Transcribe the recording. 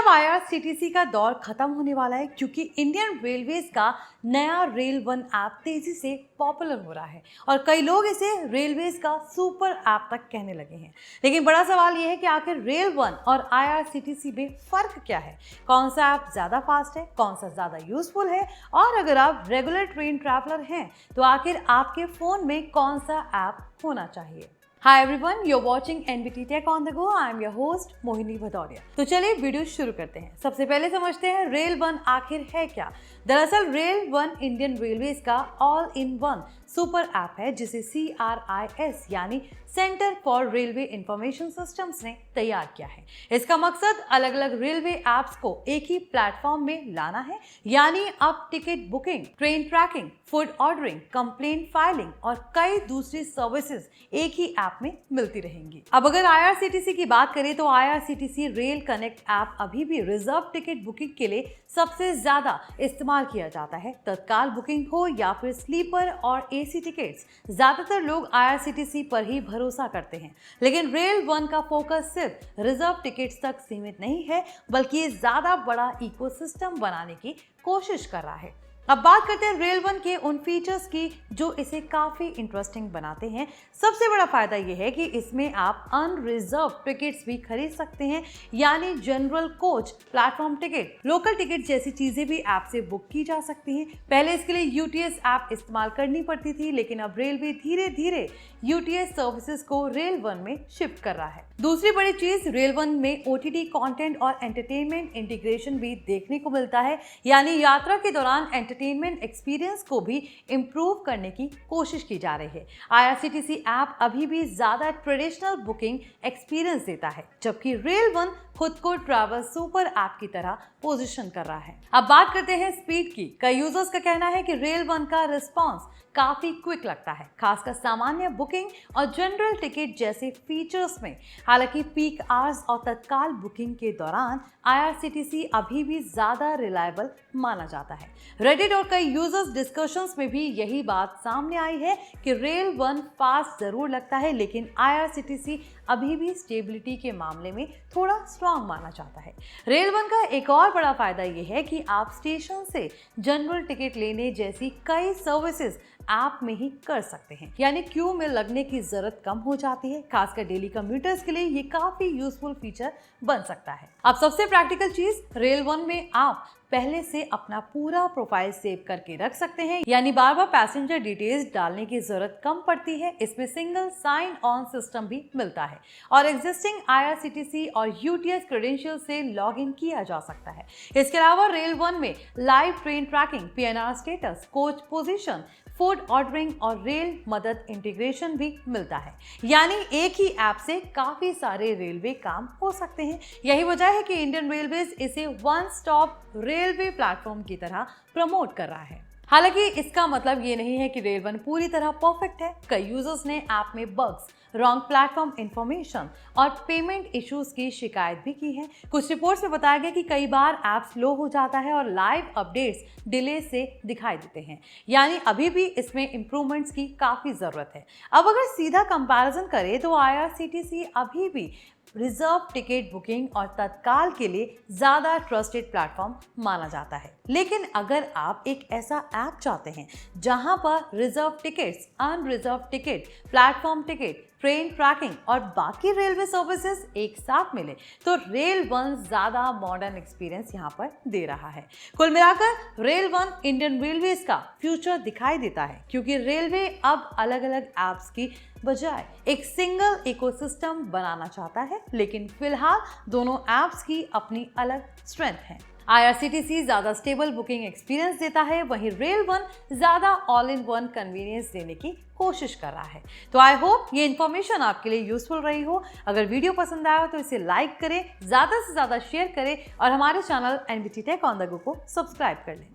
अब आईआरसीटीसी का दौर खत्म होने वाला है क्योंकि इंडियन रेलवेज का नया रेल वन ऐप तेजी से पॉपुलर हो रहा है और कई लोग इसे रेलवेज का सुपर ऐप तक कहने लगे हैं। लेकिन बड़ा सवाल यह है कि आखिर रेल वन और आईआरसीटीसी में फर्क क्या है, कौन सा ऐप ज़्यादा फास्ट है, कौन सा ज़्यादा यूजफुल है और अगर आप रेगुलर ट्रेन ट्रैवलर हैं तो आखिर आपके फ़ोन में कौन सा ऐप होना चाहिए। Hi everyone, you're watching NBT Tech on the Go. I'm your host Mohini Bhadauria. तो चलिए वीडियो शुरू करते हैं। सबसे पहले समझते हैं रेल वन आखिर है क्या। दरअसल रेल वन इंडियन रेलवेज का all in one super app है जिसे CRIS यानी centre for railway information systems ने तैयार किया है। इसका मकसद अलग अलग रेलवे ऐप्स को एक ही प्लेटफॉर्म में लाना है, यानी अब ticket booking, train tracking, food ordering, complaint filing और कई दूसरी सर्विसेज एक ही ऐप में मिलती रहेंगी। अब अगर आईआरसीटीसी की बात करें तो आईआरसीटीसी रेल कनेक्ट ऐप अभी भी रिजर्व टिकट बुकिंग के लिए सबसे ज्यादा इस्तेमाल किया जाता है। तत्काल बुकिंग हो या फिर स्लीपर और एसी टिकट्स, ज्यादातर लोग आईआरसीटीसी पर ही भरोसा करते हैं। लेकिन रेल वन का फोकस सिर्फ रिजर्व टिकट्स तक सीमित नहीं है, बल्कि ये ज्यादा बड़ा इकोसिस्टम बनाने की कोशिश कर रहा है। अब बात करते हैं रेल वन के उन फीचर्स की जो इसे काफी इंटरेस्टिंग बनाते हैं। सबसे बड़ा फायदा यह है कि इसमें आप अनरिजर्व टिकट्स भी खरीद सकते हैं, यानी general coach, platform ticket, local ticket जैसी चीजें भी ऐप से बुक की जा सकती हैं। पहले इसके लिए यूटीएस ऐप इस्तेमाल करनी पड़ती थी, लेकिन अब रेलवे धीरे धीरे यूटीएस सर्विसेज को रेल वन में शिफ्ट कर रहा है। दूसरी बड़ी चीज, रेल वन में ओटीटी कंटेंट और एंटरटेनमेंट इंटीग्रेशन भी देखने को मिलता है, यानी यात्रा के दौरान एंटरटेनमेंट एक्सपीरियंस को भी इम्प्रूव करने की कोशिश की जा रही है। आईआरसीटीसी ऐप अभी भी ज्यादा ट्रेडिशनल बुकिंग एक्सपीरियंस देता है, जबकि रेल वन खुद को ट्रैवल सुपर ऐप की तरह पोजीशन कर रहा है। अब बात करते हैं स्पीड की। कई यूजर्स का कहना है कि रेल वन का रिस्पॉन्स काफी क्विक लगता है, खासकर सामान्य बुकिंग और जनरल टिकट जैसे फीचर्स में। हालांकि पीक आवर्स और तत्काल बुकिंग के दौरान आईआरसीटीसी अभी भी ज्यादा रिलायबल माना जाता है। रेडिट और कई यूजर्स डिस्कशंस में भी यही बात सामने आई है कि रेल वन फास्ट जरूर लगता है, लेकिन आईआरसीटीसी अभी भी स्टेबिलिटी के मामले में थोड़ा स्ट्रांग माना जाता है। रेल वन का एक और बड़ा फायदा यह है कि आप स्टेशन से जनरल टिकट लेने जैसी कई सर्विसेज ऐप में ही कर सकते हैं, यानी क्यू में लगने की जरूरत कम हो जाती है। खासकर डेली कम्यूटर्स के लिए ये काफी यूजफुल फीचर बन सकता है। अब सबसे प्रैक्टिकल चीज, रेल वन में आप पहले से अपना पूरा प्रोफाइल सेव करके रख सकते हैं, यानी बार बार पैसेंजर डिटेल्स डालने की जरूरत कम पड़ती है। इसमें सिंगल साइन ऑन सिस्टम भी मिलता है और एग्जिस्टिंग आईआरसीटीसी और यूटीएस क्रेडेंशियल से लॉग इन किया जा सकता है। इसके अलावा रेल वन में live train tracking, PNR status, coach position, food ordering और रेल मदद इंटीग्रेशन भी मिलता है, यानी एक ही ऐप से काफी सारे रेलवे काम हो सकते हैं। यही वजह है कि इंडियन रेलवेज इसे वन स्टॉप रेलवे प्लेटफॉर्म की तरह प्रमोट कर रहा है। हालांकि इसका मतलब ये नहीं है कि रेल वन पूरी तरह परफेक्ट है। कई यूजर्स ने ऐप में बग्स, रॉन्ग प्लेटफॉर्म इंफॉर्मेशन और पेमेंट इश्यूज की शिकायत भी की है। कुछ रिपोर्ट्स में बताया गया कि कई बार ऐप स्लो हो जाता है और लाइव अपडेट्स डिले से दिखाई देते हैं, यानी अभी भी इसमें इंप्रूवमेंट्स की काफी जरूरत है। अब अगर सीधा कंपैरिजन करें तो आईआरसीटीसी अभी भी रिजर्व टिकट बुकिंग और तत्काल के लिए ज्यादा ट्रस्टेड प्लेटफॉर्म माना जाता है। लेकिन अगर आप एक ऐसा ऐप चाहते हैं जहां पर reserve tickets, unreserve ticket, platform ticket, train tracking और बाकी रेलवे सर्विसेज एक साथ मिले, तो रेल वन ज्यादा मॉडर्न एक्सपीरियंस यहां पर दे रहा है। कुल मिलाकर रेल वन इंडियन रेलवेज का फ्यूचर दिखाई देता है, क्योंकि रेलवे अब अलग अलग ऐप्स की बजाय एक सिंगल इकोसिस्टम बनाना चाहता है। लेकिन फिलहाल दोनों ऐप्स की अपनी अलग स्ट्रेंथ है। आईआरसीटीसी ज्यादा स्टेबल बुकिंग एक्सपीरियंस देता है, वहीं रेल वन ज्यादा ऑल इन वन कन्वीनियंस देने की कोशिश कर रहा है। तो आई होप ये इन्फॉर्मेशन आपके लिए यूजफुल रही हो। अगर वीडियो पसंद आया हो तो इसे लाइक करें, ज्यादा से ज्यादा शेयर करें और हमारे channel NBT tech on the go को सब्सक्राइब कर लें।